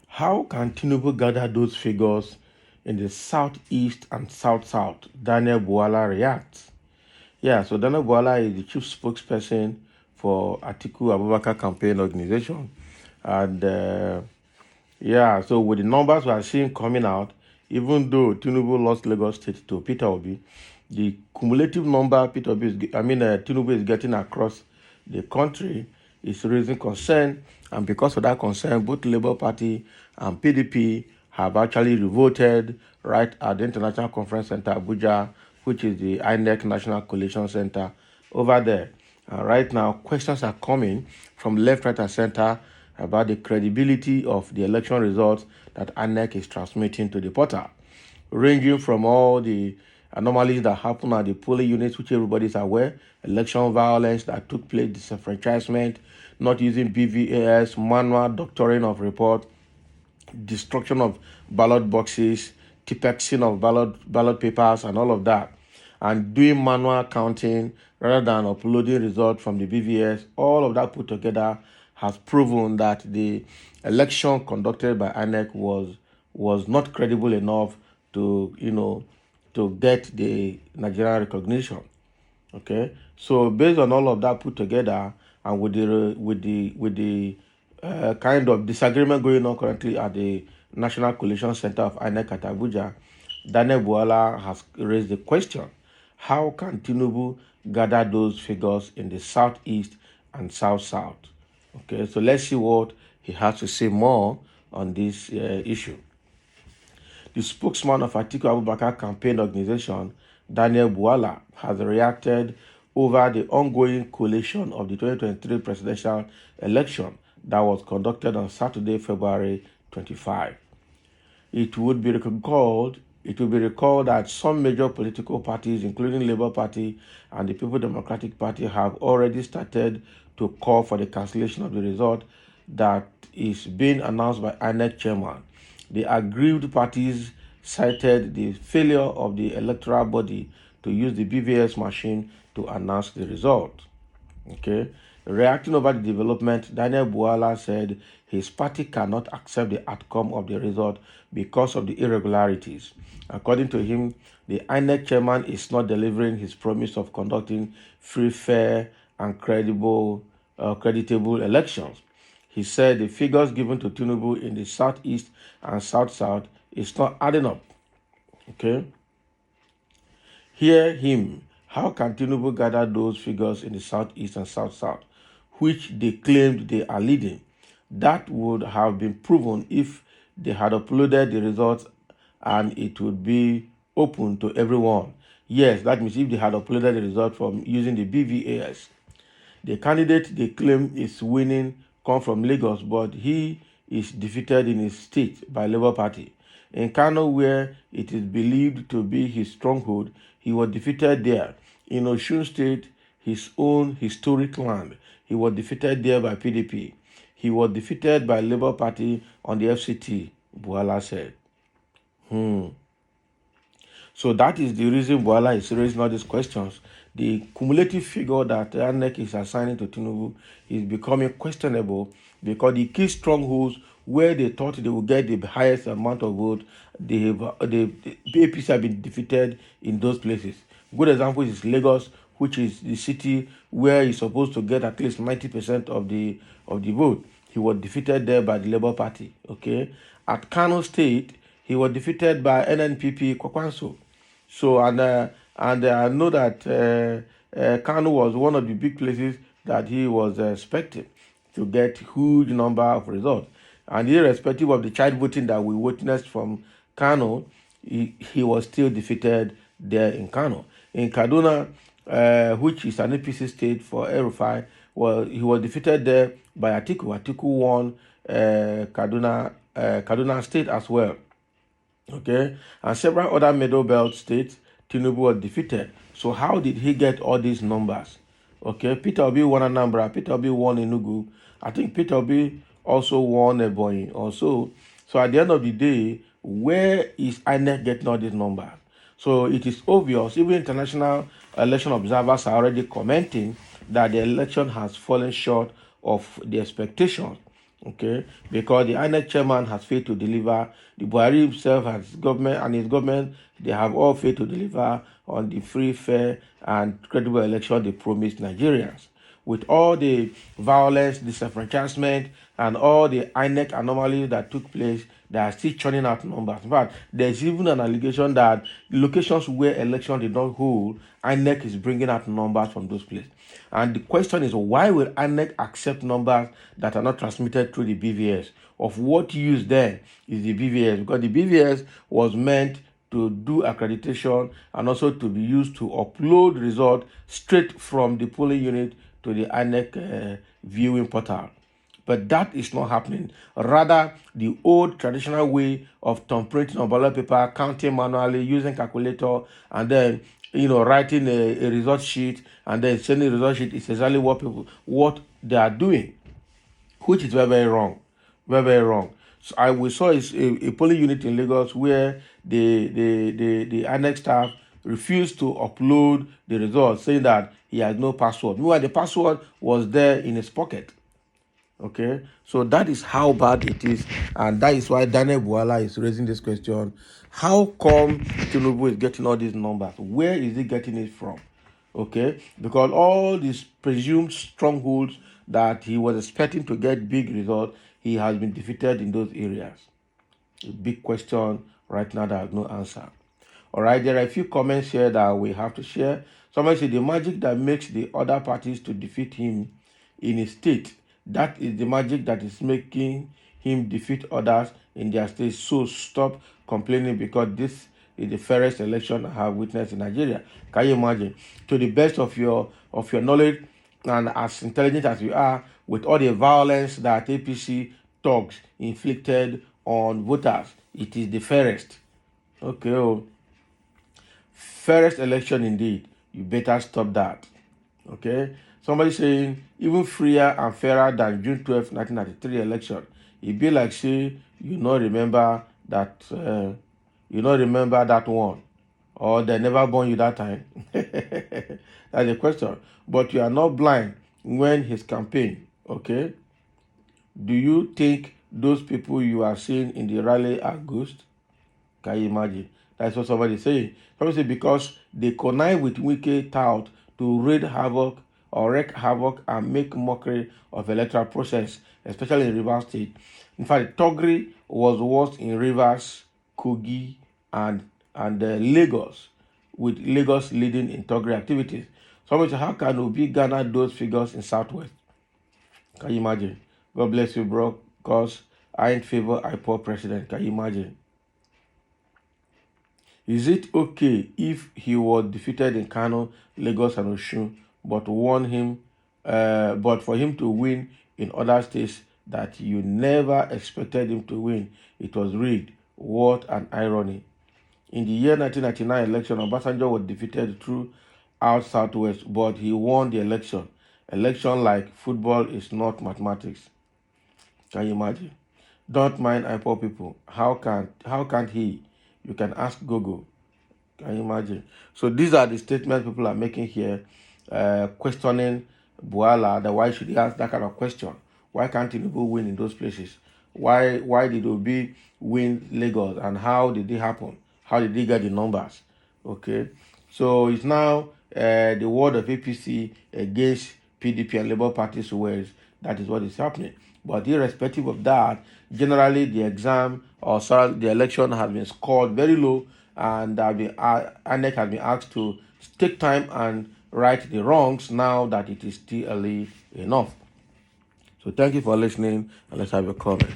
How can Tinubu gather those figures in the southeast and south-south? Daniel Bwala reacts. Yeah, so Daniel Bwala is the chief spokesperson for Atiku Abubakar campaign organization. And yeah, so with the numbers we are seeing coming out, even though Tinubu lost Lagos State to Peter Obi, the cumulative number Tinubu is getting across the country is raising concern, and because of that concern, both Labour Party and PDP have actually revolted right at the International Conference Center Abuja, which is the INEC National Coalition Center over there. Right now, questions are coming from left, right, and center about the credibility of the election results that INEC is transmitting to the portal, ranging from all the anomalies that happen at the polling units, which everybody is aware, election violence that took place, disenfranchisement, not using BVAS, manual doctoring of report, destruction of ballot boxes, tipexing of ballot papers, and all of that, and doing manual counting rather than uploading results from the BVS. All of that put together has proven that the election conducted by INEC was not credible enough to to get the Nigerian recognition. Okay, so based on all of that put together, and with the kind of disagreement going on currently at the National Coalition Center of INEC at Abuja, Daniel Bwala has raised the question: how can Tinubu gather those figures in the southeast and south-south? Okay, so let's see what he has to say more on this issue. The spokesman of Atiku Abubakar campaign organization, Daniel Bwala, has reacted over the ongoing collation of the 2023 presidential election that was conducted on Saturday, February 25. It will be recalled that some major political parties, including Labour Party and the People Democratic Party, have already started to call for the cancellation of the result that is being announced by INEC chairman. The aggrieved parties cited the failure of the electoral body to use the BVS machine to announce the result. Okay. Reacting over the development, Daniel Bwala said his party cannot accept the outcome of the result because of the irregularities. According to him, the INEC chairman is not delivering his promise of conducting free, fair, and creditable elections. He said the figures given to Tinubu in the southeast and south-south is not adding up. Okay? Hear him. How can Tinubu gather those figures in the southeast and south-south, which they claimed they are leading? That would have been proven if they had uploaded the results and it would be open to everyone. Yes, that means if they had uploaded the result from using the BVAS. The candidate they claim is winning come from Lagos, but he is defeated in his state by Labour Party. In Kano, where it is believed to be his stronghold, he was defeated there. In Osun State, his own historic land, he was defeated there by PDP. He was defeated by Labour Party on the FCT, Bwala said. So that is the reason Bwala is raising all these questions. The cumulative figure that INEC is assigning to Tinubu is becoming questionable because the key strongholds where they thought they would get the highest amount of votes, the APC have been defeated in those places. Good example is Lagos, which is the city where he's supposed to get at least 90% of the vote. He was defeated there by the Labour Party. Okay, at Kano State, he was defeated by NNPP Kwakwanso. So and I know that Kano was one of the big places that he was expecting to get huge number of results. And irrespective of the child voting that we witnessed from Kano, he was still defeated there in Kano. In Kaduna, which is an APC state for El-Rufai, he was defeated there by Atiku. Atiku won Kaduna State as well. Okay, and several other middle belt states, Tinubu was defeated. So how did he get all these numbers? Okay, Peter Obi won Anambra, Peter Obi won Enugu. I think Peter Obi also won Ebonyi also. So at the end of the day, where is INEC getting all these numbers? So it is obvious, even international election observers are already commenting that the election has fallen short of the expectation. Okay, because the INEC chairman has failed to deliver, the Buhari himself has government and his government, they have all failed to deliver on the free, fair, and credible election they promised Nigerians. With all the violence, disenfranchisement, and all the INEC anomalies that took place, they are still churning out numbers. In fact, there's even an allegation that locations where election did not hold, INEC is bringing out numbers from those places. And the question is, why will INEC accept numbers that are not transmitted through the BVS? Of what use then is the BVS? Because the BVS was meant to do accreditation and also to be used to upload results straight from the polling unit to the INEC viewing portal. But that is not happening. Rather, the old traditional way of thumb printing on ballot paper, counting manually, using calculator, and then writing a result sheet and then sending a result sheet is exactly what they are doing, which is very, very wrong. Very, very wrong. So we saw a polling unit in Lagos where the INEC staff refused to upload the results, saying that he has no password. Meanwhile, the password was there in his pocket. Okay, so that is how bad it is, and that is why Daniel Bwala is raising this question: how come Tinubu is getting all these numbers? Where is he getting it from? Okay, because all these presumed strongholds that he was expecting to get big results, he has been defeated in those areas. A big question right now that has no answer. All right, there are a few comments here that we have to share. Somebody said the magic that makes the other parties to defeat him in his state, that is the magic that is making him defeat others in their state. So stop complaining, because this is the fairest election I have witnessed in Nigeria. Can you imagine? To the best of your knowledge, and as intelligent as you are, with all the violence that APC thugs inflicted on voters, it is the fairest. Okay, fairest election indeed. You better stop that. Okay, somebody saying even freer and fairer than June 12, 1993 election. It be like say you not remember that one, or they never born you that time. That's the question. But you are not blind when his campaign. Okay, do you think those people you are seeing in the rally are ghosts? Can you imagine? That's what somebody is saying. Somebody say because they connive with wicked tout to wreak havoc and make mockery of electoral process, especially in Rivers State. In fact, Togri was worse in Rivers, Kogi, and Lagos, with Lagos leading in Togri activities. Somebody say, how can Obi garner those figures in Southwest? Can you imagine? God bless you, bro, because I ain't favor IPOB president. Can you imagine? Is it okay if he was defeated in Kano, Lagos, and Osun, but for him to win in other states that you never expected him to win? It was rigged. What an irony. In the year 1999 election, Obasanjo was defeated throughout Southwest, but he won the election. Election, like football, is not mathematics. Can you imagine? Don't mind IPOB people. How can't he? You can ask Gogo. Can you imagine? So these are the statements people are making here, questioning Bwala. That why should he ask that kind of question? Why can't Tinubu win in those places? Why did Obi win Lagos, and how did it happen? How did he get the numbers? Okay, so it's now the word of APC against PDP and Labour Party's words. That is what is happening. But irrespective of that, generally the the election has been scored very low, and INEC has been asked to take time and right the wrongs now that it is still early enough. So thank you for listening, and let's have a comment.